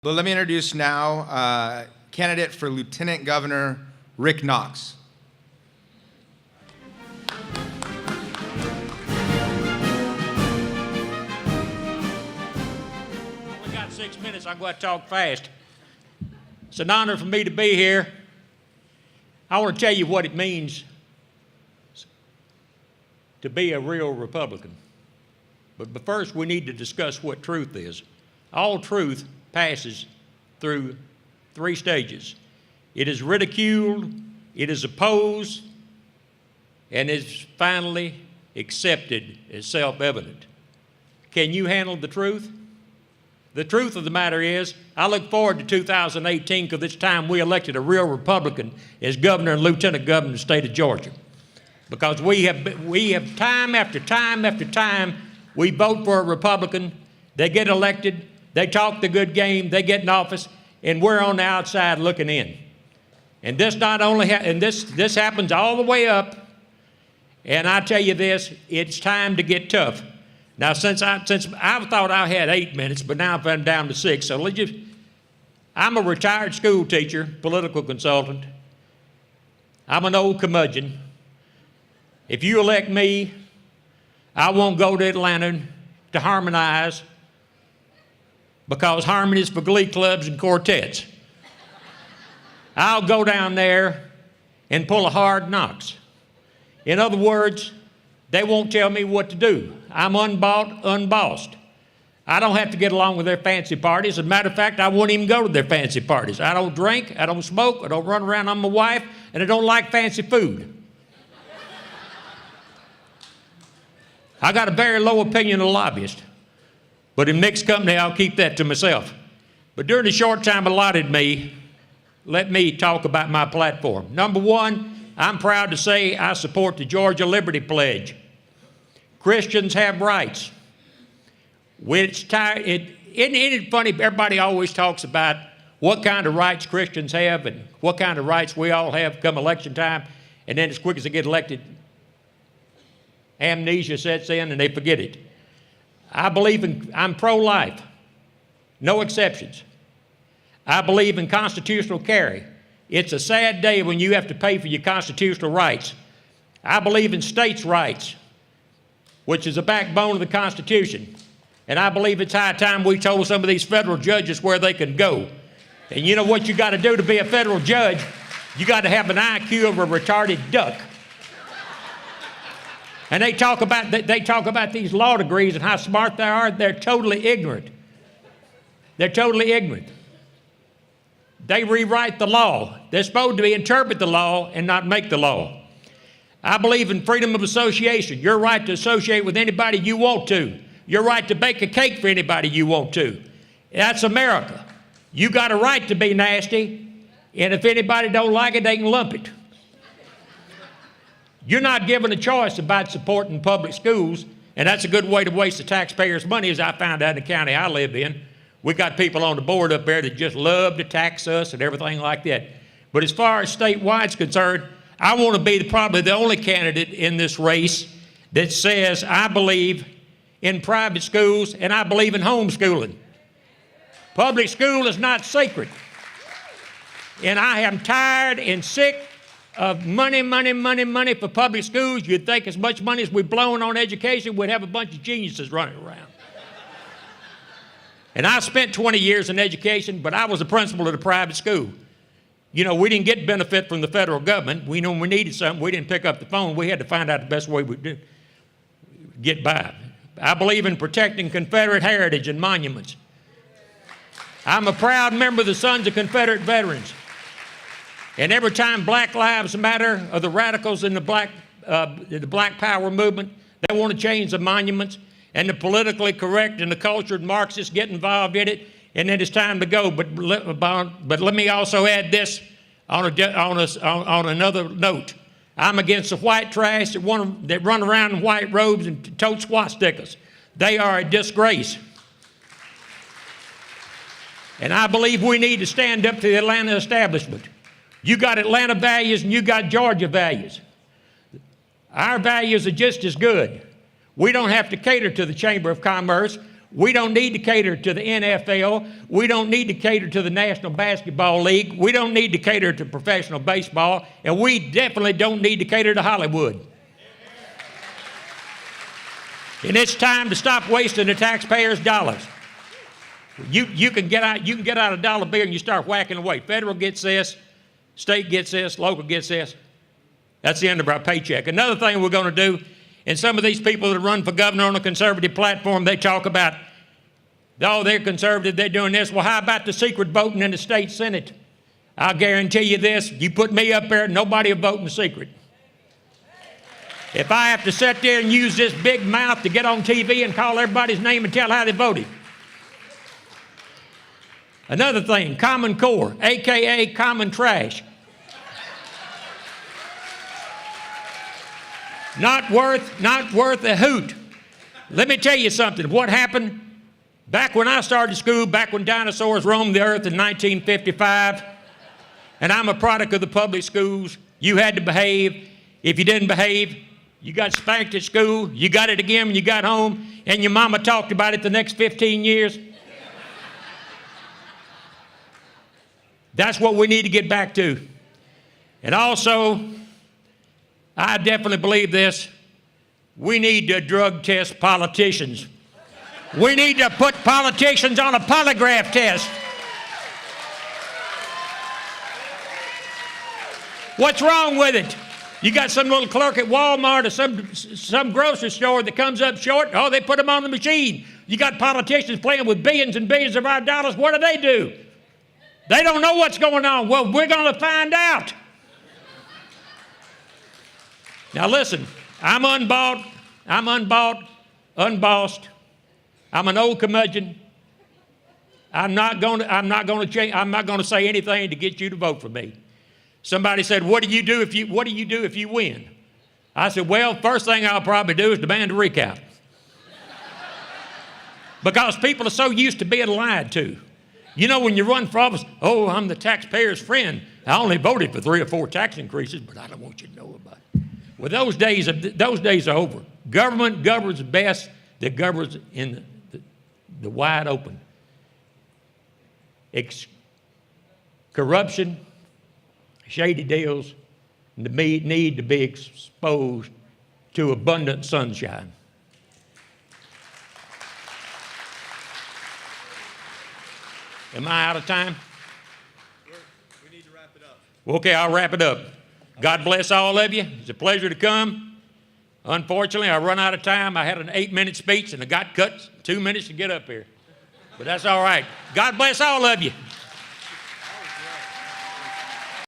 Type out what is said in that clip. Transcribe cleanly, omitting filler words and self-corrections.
But let me introduce now candidate for Lieutenant Governor Rick Knox. We got 6 minutes. I'm going to talk fast. It's an honor for me to be here. I want to tell you what it means to be a real Republican. But first, we need to discuss what truth is. All truth passes through 3 stages. It is ridiculed, it is opposed, and is finally accepted as self-evident. Can you handle the truth? The truth of the matter is, I look forward to 2018 because it's time we elected a real Republican as governor and lieutenant governor of the state of Georgia. Because we have time after time after time, we vote for a Republican, they get elected, they talk the good game, they get in office, and we're on the outside looking in. And this not only this happens all the way up. And I tell you this, it's time to get tough. Now, since I thought I had 8 minutes, but now I'm down to 6. So I'm a retired school teacher, political consultant. I'm an old curmudgeon. If you elect me, I won't go to Atlanta to harmonize, because harmony is for glee clubs and quartets. I'll go down there and pull a hard Knox. In other words, they won't tell me what to do. I'm unbought, unbossed. I don't have to get along with their fancy parties. As a matter of fact, I won't even go to their fancy parties. I don't drink, I don't smoke, I don't run around on my wife, and I don't like fancy food. I got a very low opinion of lobbyists, but in mixed company, I'll keep that to myself. But during the short time allotted me, let me talk about my platform. Number one, I'm proud to say I support the Georgia Liberty Pledge. Christians have rights. Isn't it funny, everybody always talks about what kind of rights Christians have and what kind of rights we all have come election time, and then as quick as they get elected, amnesia sets in and they forget it. I'm pro-life, no exceptions. I believe in constitutional carry. It's a sad day when you have to pay for your constitutional rights. I believe in states' rights, which is the backbone of the Constitution. And I believe it's high time we told some of these federal judges where they can go. And you know what you got to do to be a federal judge? You got to have an IQ of a retarded duck. And they talk about these law degrees and how smart they are. They're totally ignorant. They're totally ignorant. They rewrite the law. They're supposed to interpret the law and not make the law. I believe in freedom of association. Your right to associate with anybody you want to. Your right to bake a cake for anybody you want to. That's America. You got a right to be nasty, and if anybody don't like it, they can lump it. You're not given a choice about supporting public schools, and that's a good way to waste the taxpayers' money, as I found out in the county I live in. We got people on the board up there that just love to tax us and everything like that. But as far as statewide is concerned, I want to be probably the only candidate in this race that says I believe in private schools and I believe in homeschooling. Public school is not sacred. And I am tired and sick of money for public schools. You'd think as much money as we've blown on education, we'd have a bunch of geniuses running around. And I spent 20 years in education, but I was a principal at a private school. You know, we didn't get benefit from the federal government. We knew when we needed something, we didn't pick up the phone. We had to find out the best way we could get by. I believe in protecting Confederate heritage and monuments. I'm a proud member of the Sons of Confederate Veterans. And every time Black Lives Matter or the radicals in the Black Power movement, they want to change the monuments, and the politically correct and the cultured Marxists get involved in it, and then it's time to go. But let me also add this on another note. I'm against the white trash that run around in white robes and tote swastikas. They are a disgrace. And I believe we need to stand up to the Atlanta establishment. You got Atlanta values and you got Georgia values. Our values are just as good. We don't have to cater to the Chamber of Commerce. We don't need to cater to the NFL. We don't need to cater to the National Basketball League. We don't need to cater to professional baseball. And we definitely don't need to cater to Hollywood. And it's time to stop wasting the taxpayers' dollars. You can get out a dollar bill and you start whacking away. Federal gets this, state gets this, local gets this. That's the end of our paycheck. Another thing we're going to do, and some of these people that run for governor on a conservative platform, they talk about, oh, they're conservative, they're doing this. Well, how about the secret voting in the state Senate? I'll guarantee you this, you put me up there, nobody will vote in secret. If I have to sit there and use this big mouth to get on TV and call everybody's name and tell how they voted. Another thing, Common Core, AKA common trash. Not worth a hoot. Let me tell you something. What happened back when I started school, back when dinosaurs roamed the earth in 1955, and I'm a product of the public schools, you had to behave. If you didn't behave, you got spanked at school, you got it again when you got home, and your mama talked about it the next 15 years. That's what we need to get back to. And also, I definitely believe this. We need to drug test politicians. We need to put politicians on a polygraph test. What's wrong with it? You got some little clerk at Walmart or some grocery store that comes up short. Oh, they put them on the machine. You got politicians playing with billions and billions of our dollars. What do? They don't know what's going on. Well, we're going to find out. Now listen, I'm unbossed. I'm an old curmudgeon. I'm not going to say anything to get you to vote for me. Somebody said, what do you do if you win? I said, well, first thing I'll probably do is demand a recount. Because people are so used to being lied to. You know, when you run for office, oh, I'm the taxpayer's friend. I only voted for 3 or 4 tax increases, but I don't want you to know about it. Well, those days are over. Government governs best that governs in the wide open. Corruption, shady deals, need to be exposed to abundant sunshine. Am I out of time? We need to wrap it up. Okay, I'll wrap it up. God bless all of you. It's a pleasure to come. Unfortunately, I run out of time. I had an 8-minute speech and I got cut 2 minutes to get up here. But that's all right. God bless all of you.